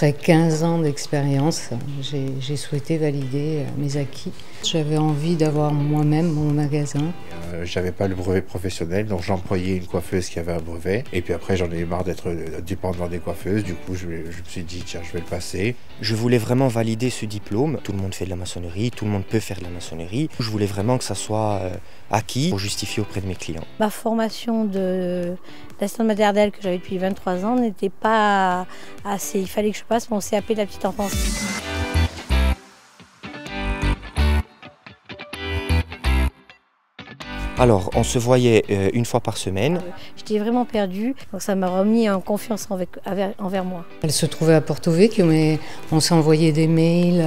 Après 15 ans d'expérience, j'ai souhaité valider mes acquis. J'avais envie d'avoir moi-même mon magasin. J'avais pas le brevet professionnel, donc j'employais une coiffeuse qui avait un brevet. Et puis après, j'en ai eu marre d'être dépendant des coiffeuses. Du coup, je me suis dit, tiens, je vais le passer. Je voulais vraiment valider ce diplôme. Tout le monde fait de la maçonnerie, tout le monde peut faire de la maçonnerie. Je voulais vraiment que ça soit acquis pour justifier auprès de mes clients. Ma formation d'assistante maternelle que j'avais depuis 23 ans n'était pas assez. Il fallait que je passe mon CAP de la petite enfance. Alors, on se voyait une fois par semaine. J'étais vraiment perdue, donc ça m'a remis en confiance envers moi. Elle se trouvait à Porto Vecchio, mais on s'est envoyé des mails.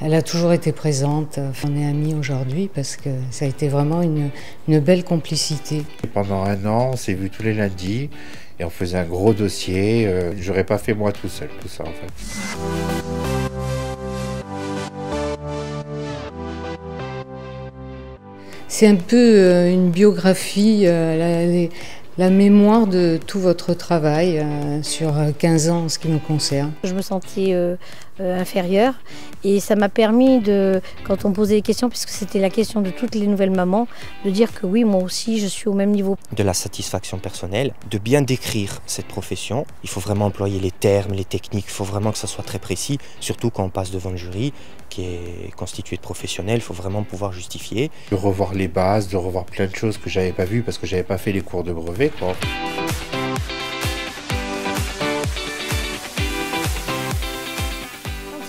Elle a toujours été présente. On est amis aujourd'hui parce que ça a été vraiment une belle complicité. Et pendant un an, on s'est vus tous les lundis et on faisait un gros dossier. J'aurais pas fait moi tout seul, tout ça en fait. C'est un peu une biographie, la mémoire de tout votre travail sur 15 ans en ce qui me concerne. Je me sentais inférieure et ça m'a permis quand on me posait des questions, puisque c'était la question de toutes les nouvelles mamans, de dire que oui, moi aussi je suis au même niveau. De la satisfaction personnelle, de bien décrire cette profession. Il faut vraiment employer les termes, les techniques, il faut vraiment que ça soit très précis, surtout quand on passe devant le jury qui est constitué de professionnels, il faut vraiment pouvoir justifier. De revoir les bases, de revoir plein de choses que j'avais pas vues parce que j'avais pas fait les cours de brevet, quoi.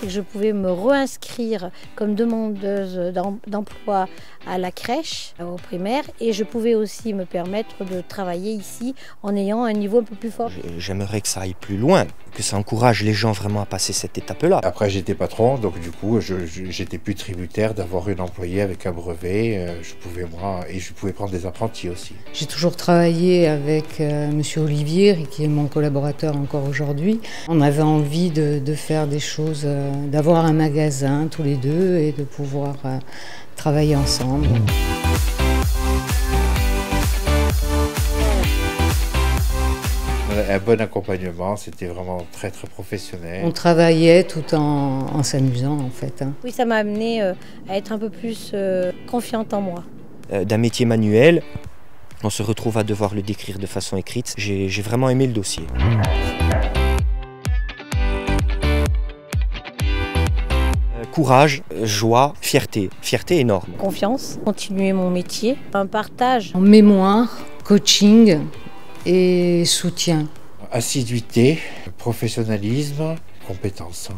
Je pouvais me réinscrire comme demandeuse d'emploi à la crèche, au primaire, et je pouvais aussi me permettre de travailler ici en ayant un niveau un peu plus fort. J'aimerais que ça aille plus loin, que ça encourage les gens vraiment à passer cette étape-là. Après j'étais patron, donc du coup j'étais plus tributaire d'avoir une employée avec un brevet. Je pouvais prendre des apprentis aussi. J'ai toujours travaillé avec Monsieur Olivier, qui est mon collaborateur encore aujourd'hui. On avait envie de faire des choses, d'avoir un magasin tous les deux et de pouvoir travailler ensemble. Un bon accompagnement, c'était vraiment très très professionnel. On travaillait tout en s'amusant en fait. Oui, ça m'a amené à être un peu plus confiante en moi. D'un métier manuel, on se retrouve à devoir le décrire de façon écrite. J'ai vraiment aimé le dossier. Courage, joie, fierté énorme. Confiance, continuer mon métier, un partage. En mémoire, coaching et soutien. Assiduité, professionnalisme, compétence.